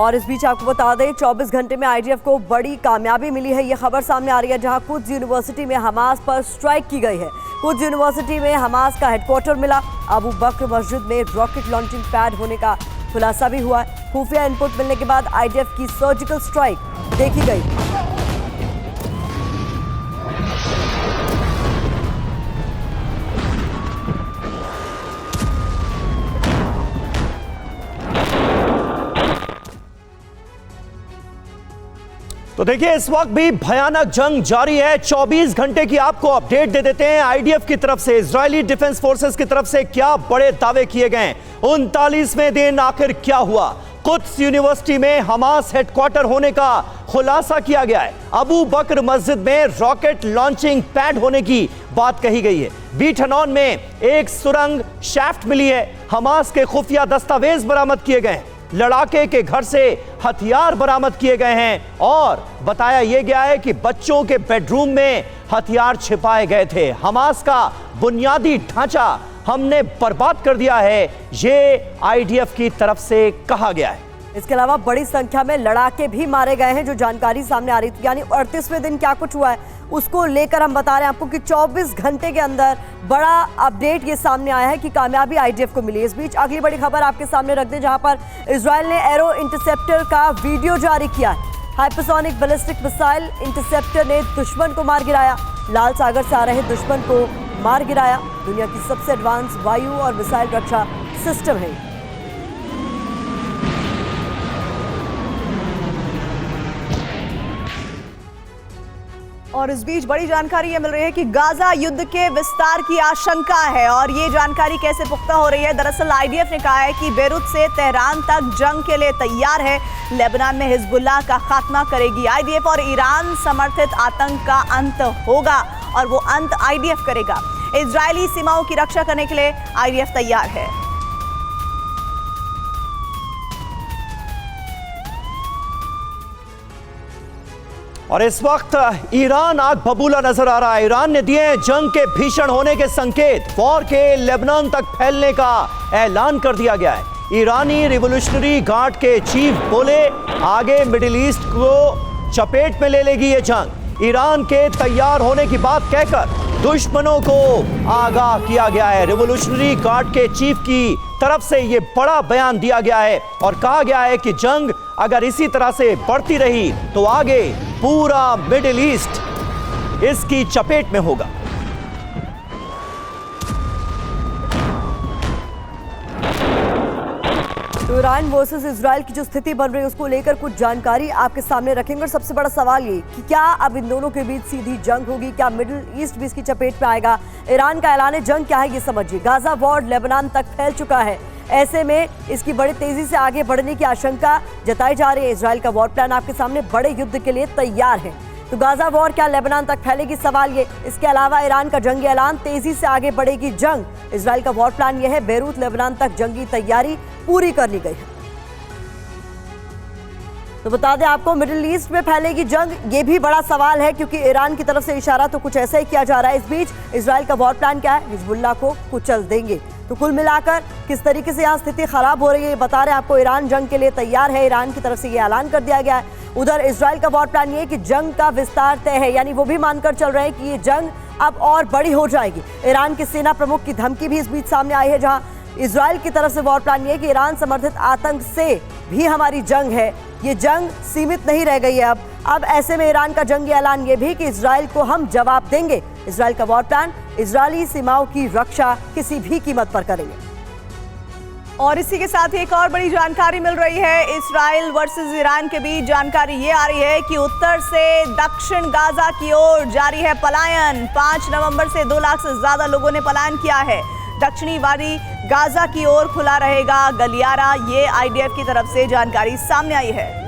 और इस बीच आपको बता दें 24 घंटे में आईडीएफ को बड़ी कामयाबी मिली है। ये खबर सामने आ रही है जहां कुछ यूनिवर्सिटी में हमास पर स्ट्राइक की गई है। कुछ यूनिवर्सिटी में हमास का हेडक्वार्टर मिला। अबू बकर मस्जिद में रॉकेट लॉन्चिंग पैड होने का खुलासा भी हुआ है। खुफिया इनपुट मिलने के बाद आईडीएफ की सर्जिकल स्ट्राइक देखी गई। तो देखिए इस वक्त भी भयानक जंग जारी है। 24 घंटे की आपको अपडेट दे देते हैं। आईडीएफ की तरफ से, इजरायली डिफेंस फोर्सेस की तरफ से क्या बड़े दावे किए गए। 39वें दिन आखिर क्या हुआ। कुद्स यूनिवर्सिटी में हमास हेडक्वार्टर होने का खुलासा किया गया है। अबू बकर मस्जिद में रॉकेट लॉन्चिंग पैड होने की बात कही गई है। बीट हनौन में एक सुरंग शैफ्ट मिली है। हमास के खुफिया दस्तावेज बरामद किए गए हैं। लड़ाके के घर से हथियार बरामद किए गए हैं और बताया यह गया है कि बच्चों के बेडरूम में हथियार छिपाए गए थे। हमास का बुनियादी ढांचा हमने बर्बाद कर दिया है, ये आईडीएफ की तरफ से कहा गया है। इसके अलावा बड़ी संख्या में लड़ाके भी मारे गए हैं, जो जानकारी सामने आ रही थी। यानी 38वें दिन क्या कुछ हुआ है उसको लेकर हम बता रहे हैं आपको कि 24 घंटे के अंदर बड़ा अपडेट ये सामने आया है कि कामयाबी आईडीएफ को मिली। इस बीच अगली बड़ी खबर आपके सामने रख दें, जहां पर इजराइल ने एरो इंटरसेप्टर का वीडियो जारी किया है। हाइपरसोनिक बैलिस्टिक मिसाइल इंटरसेप्टर ने दुश्मन को मार गिराया। लाल सागर से आ रहे दुश्मन को मार गिराया। दुनिया की सबसे एडवांस वायु और मिसाइल रक्षा सिस्टम है। और इस बीच बड़ी जानकारी ये मिल रही है कि गाजा युद्ध के विस्तार की आशंका है। और ये जानकारी कैसे पुख्ता हो रही है, दरअसल आईडीएफ ने कहा है कि बेरूत से तेहरान तक जंग के लिए तैयार है। लेबनान में हिजबुल्लाह का खात्मा करेगी आईडीएफ और ईरान समर्थित आतंक का अंत होगा और वो अंत आईडीएफ करेगा। इजरायली सीमाओं की रक्षा करने के लिए आईडीएफ तैयार है। और इस वक्त ईरान आग बबूला नजर आ रहा है। ईरान ने दिए जंग के भीषण होने के संकेत। वॉर के लेबनान तक फैलने का ऐलान कर दिया गया है। ईरानी रिवॉल्यूशनरी गार्ड के चीफ बोले आगे मिडिल ईस्ट को चपेट में ले लेगी ये जंग। ईरान के तैयार होने की बात कहकर दुश्मनों को आगाह किया गया है। रिवॉल्यूशनरी गार्ड के चीफ की तरफ से ये बड़ा बयान दिया गया है और कहा गया है कि जंग अगर इसी तरह से बढ़ती रही तो आगे पूरा मिडिल ईस्ट इसकी चपेट में होगा। तो ईरान वर्सेस इजराइल की जो स्थिति बन रही है उसको लेकर कुछ जानकारी आपके सामने रखेंगे। और सबसे बड़ा सवाल ये कि क्या अब इन दोनों के बीच सीधी जंग होगी, क्या मिडिल ईस्ट भी इसकी चपेट में आएगा। ईरान का ऐलान जंग क्या है ये समझिए। गाजा वॉर लेबनान तक फैल चुका है। ऐसे में इसकी बड़ी तेजी से आगे बढ़ने की आशंका जताई जा रही है। इजराइल का वॉर प्लान आपके सामने बड़े युद्ध के लिए तैयार है। तो गाजा वॉर क्या लेबनान तक फैलेगी, सवाल ये। इसके अलावा ईरान का जंगी ऐलान, तेजी से आगे बढ़ेगी जंग। इजराइल का वॉर प्लान यह है, बेरूत लेबनान तक जंगी तैयारी पूरी कर ली गई है। तो बता दें आपको मिडिल ईस्ट में फैलेगी जंग, ये भी बड़ा सवाल है क्योंकि ईरान की तरफ से इशारा तो कुछ ऐसा ही किया जा रहा है। इस बीच इजराइल का वॉर प्लान क्या है, हिजबुल्लाह को कुचल देंगे। तो कुल मिलाकर किस तरीके से यहाँ स्थिति खराब हो रही है बता रहे हैं आपको। ईरान जंग के लिए तैयार है, ईरान की तरफ से ये ऐलान कर दिया गया है। उधर इजराइल का वॉर प्लान ये है कि जंग का विस्तार तय है, यानी वो भी मानकर चल रहे हैं कि ये जंग अब और बड़ी हो जाएगी। ईरान के सेना प्रमुख की धमकी भी इस बीच सामने आई है, जहां इजराइल की तरफ से वॉर प्लान ये है कि ईरान समर्थित आतंक से भी हमारी जंग है। ये जंग सीमित नहीं रह गई है अब ऐसे में ईरान का जंगी ऐलान ये भी कि इजराइल को हम जवाब देंगे। इजराइल का वॉर प्लान, इजरायली सीमाओं की रक्षा किसी भी कीमत पर करेंगे। और इसी के साथ एक और बड़ी जानकारी मिल रही है इजराइल वर्सेस ईरान के बीच। जानकारी ये आ रही है कि उत्तर से दक्षिण गाजा की ओर जारी है पलायन। 5 नवंबर से 2 लाख से ज्यादा लोगों ने पलायन किया है। दक्षिणी वादी गाजा की ओर खुला रहेगा गलियारा, ये आईडीएफ की तरफ से जानकारी सामने आई है।